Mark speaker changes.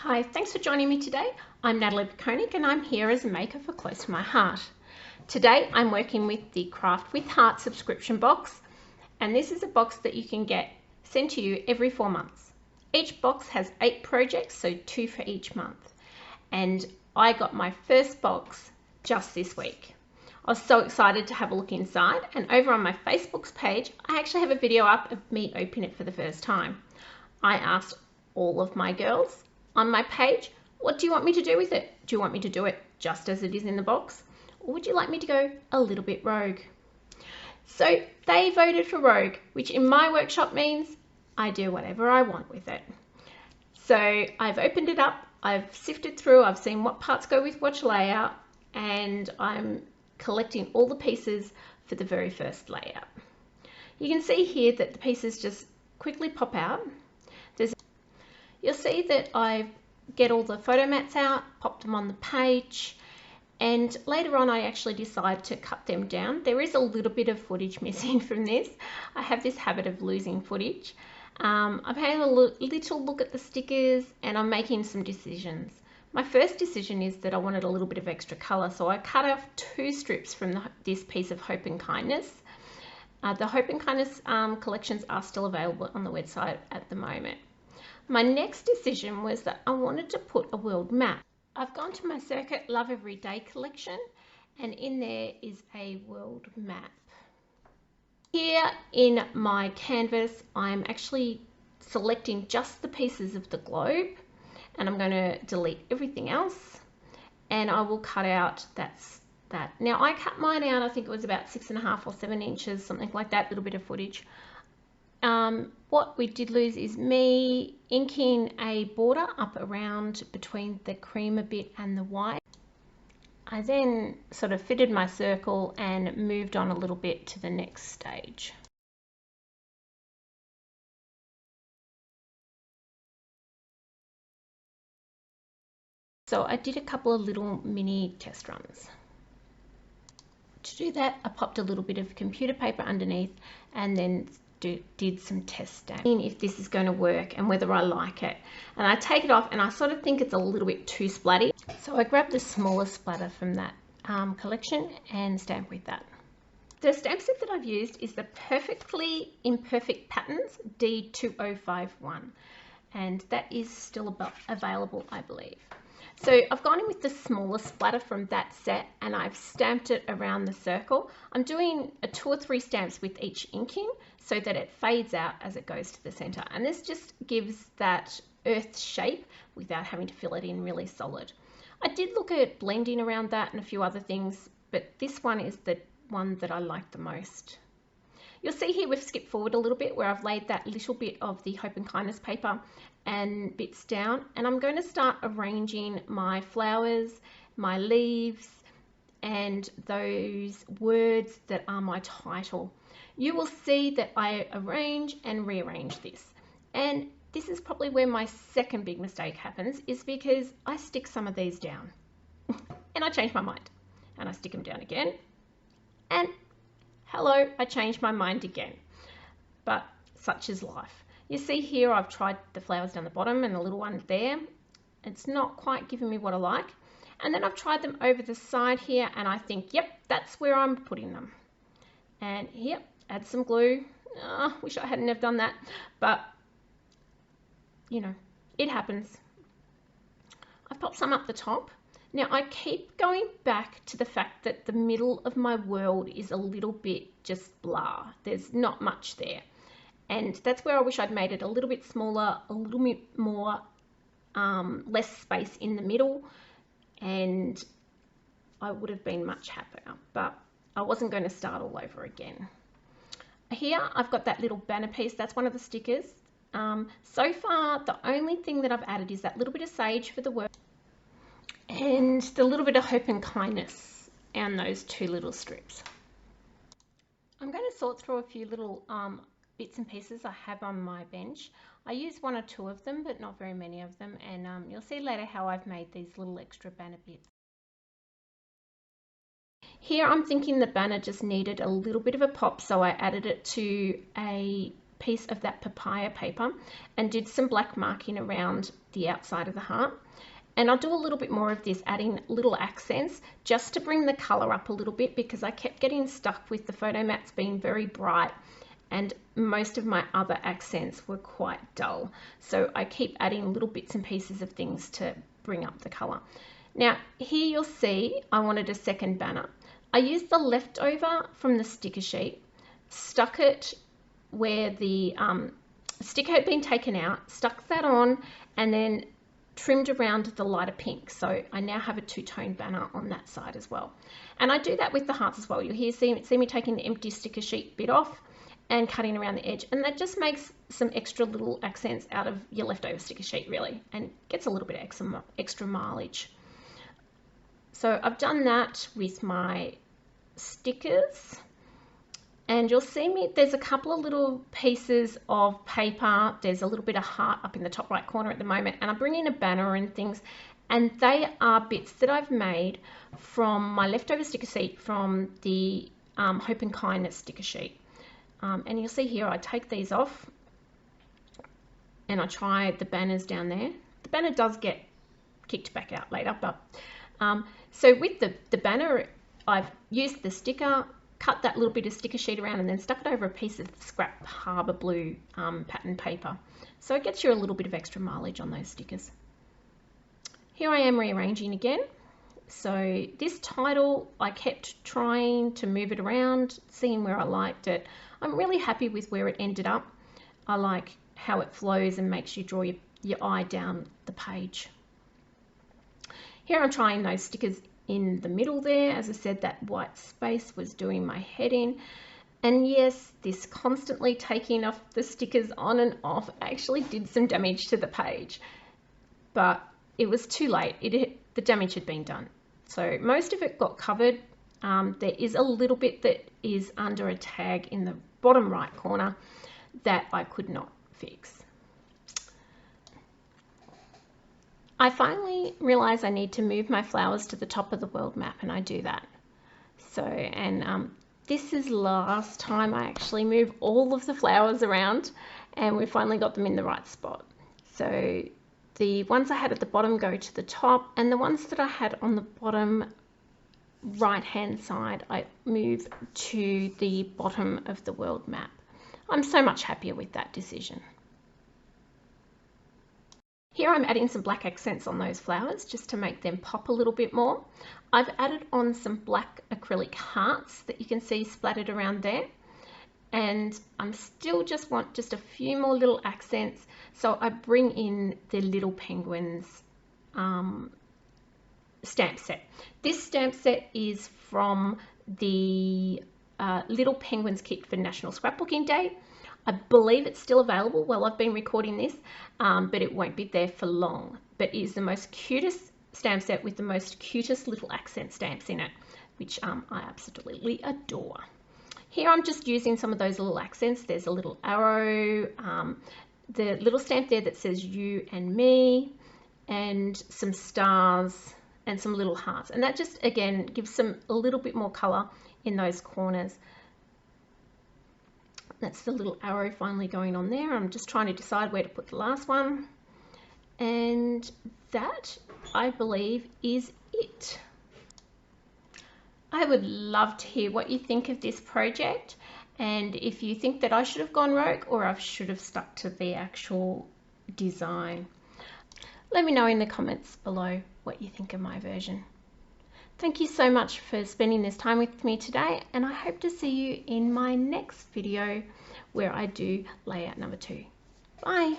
Speaker 1: Hi, thanks for joining me today. I'm Natalie Koenig and I'm here as a maker for Close to My Heart. Today I'm working with the Craft with Heart subscription box, and this is a box that you can get sent to you every 4 months. Each box has 8 projects, so 2 for each month. And I got my first box just this week. I was so excited to have a look inside, and over on my Facebook's page, I actually have a video up of me opening it for the first time. I asked all of my girls on my page, what do you want me to do with it? Do you want me to do it just as it is in the box? Or would you like me to go a little bit rogue? So they voted for rogue, which in my workshop means I do whatever I want with it. So I've opened it up, I've sifted through, I've seen what parts go with what layout, and I'm collecting all the pieces for the very first layout. You can see here that the pieces just quickly pop out. You'll see that I get all the photo mats out, pop them on the page, and later on I actually decide to cut them down. There is a little bit of footage missing from this. I have this habit of losing footage. I've had a little look at the stickers and I'm making some decisions. My first decision is that I wanted a little bit of extra colour, so I cut off 2 strips from this piece of Hope and Kindness. The Hope and Kindness collections are still available on the website at the moment. My next decision was that I wanted to put a world map. I've gone to my Circuit Love Every Day collection, and in there is a world map. Here in my canvas, I'm actually selecting just the pieces of the globe, and I'm going to delete everything else, and I will cut out that. Now I cut mine out, I think it was about 6.5 or 7 inches, something like that, a little bit of footage. What we did lose is me inking a border up around between the cream a bit and the white. I then sort of fitted my circle and moved on a little bit to the next stage. So I did a couple of little mini test runs. To do that, I popped a little bit of computer paper underneath and then did some testing if this is going to work and whether I like it. And I take it off and I sort of think it's a little bit too splatty. So I grabbed the smaller splatter from that collection and stamp with that. The stamp set that I've used is the Perfectly Imperfect Patterns D2051, and that is still available, I believe. So I've gone in with the smaller splatter from that set and I've stamped it around the circle. I'm doing 2 or 3 stamps with each inking so that it fades out as it goes to the center. And this just gives that earth shape without having to fill it in really solid. I did look at blending around that and a few other things, but this one is the one that I like the most. You'll see here we've skipped forward a little bit where I've laid that little bit of the Hope and Kindness paper and bits down, and I'm going to start arranging my flowers, my leaves, and those words that are my title. You will see that I arrange and rearrange this, and this is probably where my second big mistake happens, is because I stick some of these down and I change my mind and I stick them down again, and hello, I changed my mind again. But such is life. You see here I've tried the flowers down the bottom and the little one there. It's not quite giving me what I like. And then I've tried them over the side here and I think, yep, that's where I'm putting them. And here, add some glue. Wish I hadn't have done that, but you know, it happens. I've popped some up the top. Now I keep going back to the fact that the middle of my world is a little bit just blah. There's not much there. And that's where I wish I'd made it a little bit smaller, a little bit more, less space in the middle, and I would have been much happier, but I wasn't going to start all over again. Here I've got that little banner piece, that's one of the stickers. So far the only thing that I've added is that little bit of sage for the work and the little bit of Hope and Kindness and those 2 little strips. I'm going to sort through a few little bits and pieces I have on my bench. I use 1 or 2 of them, but not very many of them, and you'll see later how I've made these little extra banner bits. Here I'm thinking the banner just needed a little bit of a pop, so I added it to a piece of that papaya paper and did some black marking around the outside of the heart. And I'll do a little bit more of this, adding little accents just to bring the color up a little bit, because I kept getting stuck with the photo mats being very bright and most of my other accents were quite dull. So I keep adding little bits and pieces of things to bring up the color. Now here you'll see I wanted a second banner. I used the leftover from the sticker sheet, stuck it where the sticker had been taken out, stuck that on, and then trimmed around the lighter pink. So I now have a two-tone banner on that side as well. And I do that with the hearts as well. You'll see me taking the empty sticker sheet bit off and cutting around the edge, and that just makes some extra little accents out of your leftover sticker sheet really, and gets a little bit of extra mileage. So I've done that with my stickers, and you'll see me, there's a couple of little pieces of paper, there's a little bit of heart up in the top right corner at the moment, and I'm bringing a banner and things, and they are bits that I've made from my leftover sticker sheet from the Hope and Kindness sticker sheet. And you'll see here I take these off and I try the banners down there. The banner does get kicked back out later, but so with the banner, I've used the sticker, cut that little bit of sticker sheet around and then stuck it over a piece of scrap Harbour Blue pattern paper. So it gets you a little bit of extra mileage on those stickers. Here I am rearranging again. So this title, I kept trying to move it around, seeing where I liked it. I'm really happy with where it ended up. I like how it flows and makes you draw your eye down the page. Here I'm trying those stickers in the middle there. As I said, that white space was doing my head in. And yes, this constantly taking off the stickers on and off actually did some damage to the page. But it was too late. The damage had been done. So most of it got covered. There is a little bit that is under a tag in the bottom right corner that I could not fix. I finally realized I need to move my flowers to the top of the world map, and I do that. So, and this is last time I actually move all of the flowers around, and we finally got them in the right spot. So the ones I had at the bottom go to the top, and the ones that I had on the bottom right hand side I move to the bottom of the world map. I'm so much happier with that decision. Here I'm adding some black accents on those flowers just to make them pop a little bit more. I've added on some black acrylic hearts that you can see splattered around there, and I'm still just want just a few more little accents, so I bring in the little penguins stamp set. This stamp set is from the Little Penguins kit for National Scrapbooking Day. I believe it's still available while I've been recording this, but it won't be there for long. But it is the most cutest stamp set with the most cutest little accent stamps in it, which I absolutely adore. Here I'm just using some of those little accents. There's a little arrow, the little stamp there that says you and me, and some stars and some little hearts. And that just, again, gives a little bit more color in those corners. That's the little arrow finally going on there. I'm just trying to decide where to put the last one. And that, I believe, is it. I would love to hear what you think of this project, and if you think that I should have gone rogue or I should have stuck to the actual design. Let me know in the comments below what you think of my version. Thank you so much for spending this time with me today, and I hope to see you in my next video where I do layout number 2. Bye!